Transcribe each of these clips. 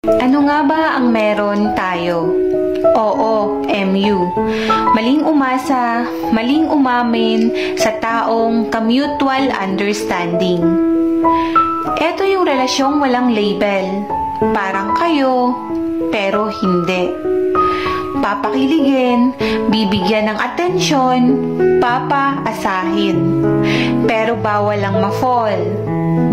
Ano nga ba ang meron tayo? Oo, MU. Maling umasa, maling umamin sa taong ka-mutual understanding. Ito yung relasyong walang label. Parang kayo, pero hindi. Papakiligin, bibigyan ng atensyon, papaasahin. Pero bawal lang ma-fall,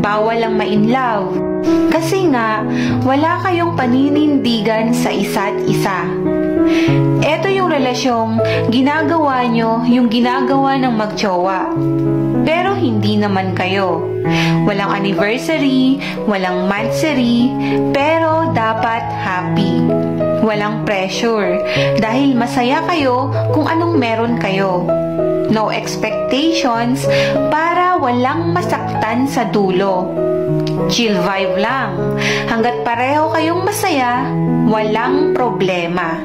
bawal lang ma-inlove. Kasi nga, wala kayong paninindigan sa isa't isa. Ito yung relasyong ginagawa nyo yung ginagawa ng magjowa. Pero hindi naman kayo. Walang anniversary, walang monthsary, pero dapat happy. Walang pressure, dahil masaya kayo kung anong meron kayo. No expectations para walang masaktan sa dulo. Chill vibe lang. Hanggat pareho kayong masaya, walang problema.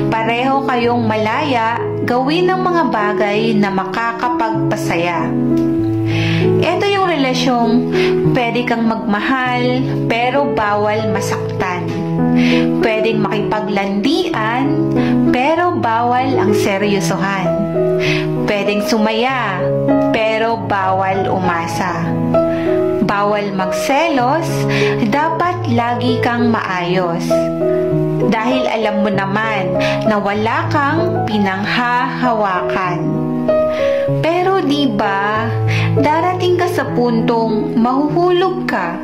Pareho kayong malaya gawin ang mga bagay na makakapagpasaya. Ito yung relasyong pwede kang magmahal pero bawal masaktan. Pwedeng makipaglandian pero bawal ang seryosohan. Pwedeng sumaya pero bawal umasa. Bawal magselos, dapat lagi kang maayos. Dahil alam mo naman na wala kang pinanghahawakan. Pero di ba, darating ka sa puntong mahuhulog ka.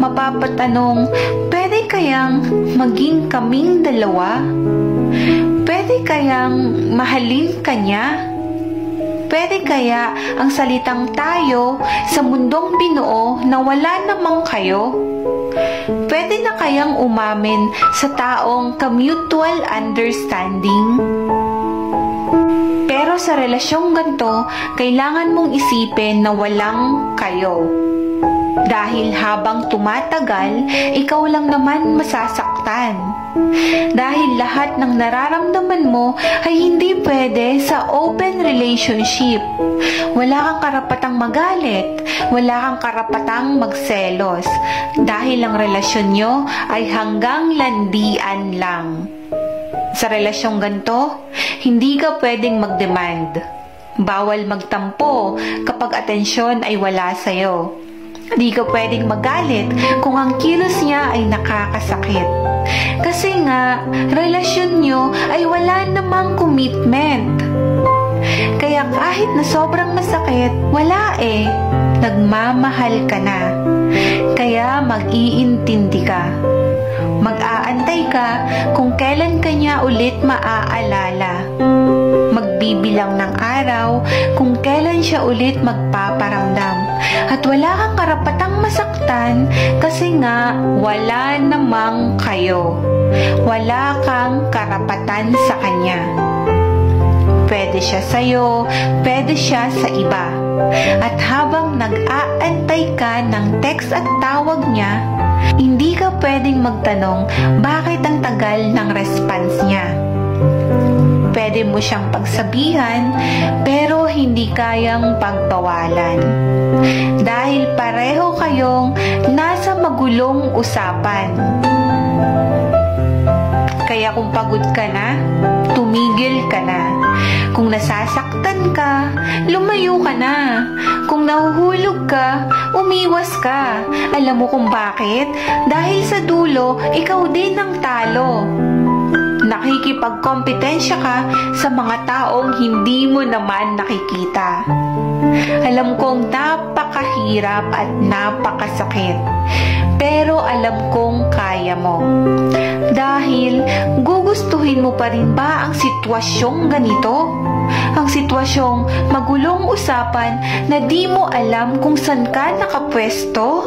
Mapapatanong, pwede kayang maging kaming dalawa? Pwede kayang mahalin ka niya? Pwede kaya ang salitang tayo sa mundong binuo na wala namang kayo? Pwede na kayang umamin sa taong ka-mutual understanding? Pero sa relasyong ganito, kailangan mong isipin na walang kayo. Dahil habang tumatagal, ikaw lang naman masasaktan. Dahil lahat ng nararamdaman mo ay hindi pwede sa open relationship. Wala kang karapatang magalit, wala kang karapatang magselos. Dahil ang relasyon nyo ay hanggang landian lang. Sa relasyong ganito, hindi ka pwedeng mag-demand. Bawal magtampo kapag atensyon ay wala sa'yo. Di ka pwedeng magalit kung ang kilos niya ay nakakasakit. Kasi nga, relasyon nyo ay wala namang commitment. Kaya kahit na sobrang masakit, wala eh. Nagmamahal ka na. Kaya mag-iintindi ka. Mag-aantay ka kung kailan ka niya ulit maaalala. Magbibilang ng araw kung kailan siya ulit magpaparamdam. At wala kang karapatang masaktan kasi nga wala namang kayo. Wala kang karapatan sa kanya. Pwede siya sa'yo, pwede siya sa iba. At habang nag-aantay ka ng text at tawag niya, hindi ka pwedeng magtanong bakit ang tagal ng response niya. Pwede mo siyang pagsabihan, pero hindi kayang pagbawalan. Dahil pareho kayong nasa magulong usapan. Kaya kung pagod ka na, tumigil ka na. Kung nasasaktan ka, lumayo ka na. Kung nahuhulog ka, umiwas ka. Alam mo kung bakit? Dahil sa dulo, ikaw din ang talo. Nakikipagkompetensya ka sa mga taong hindi mo naman nakikita. Alam kong napakahirap at napakasakit. Pero alam kong kaya mo. Dahil gugustuhin mo pa rin ba ang sitwasyong ganito? Ang sitwasyong magulong usapan na di mo alam kung saan ka nakapwesto?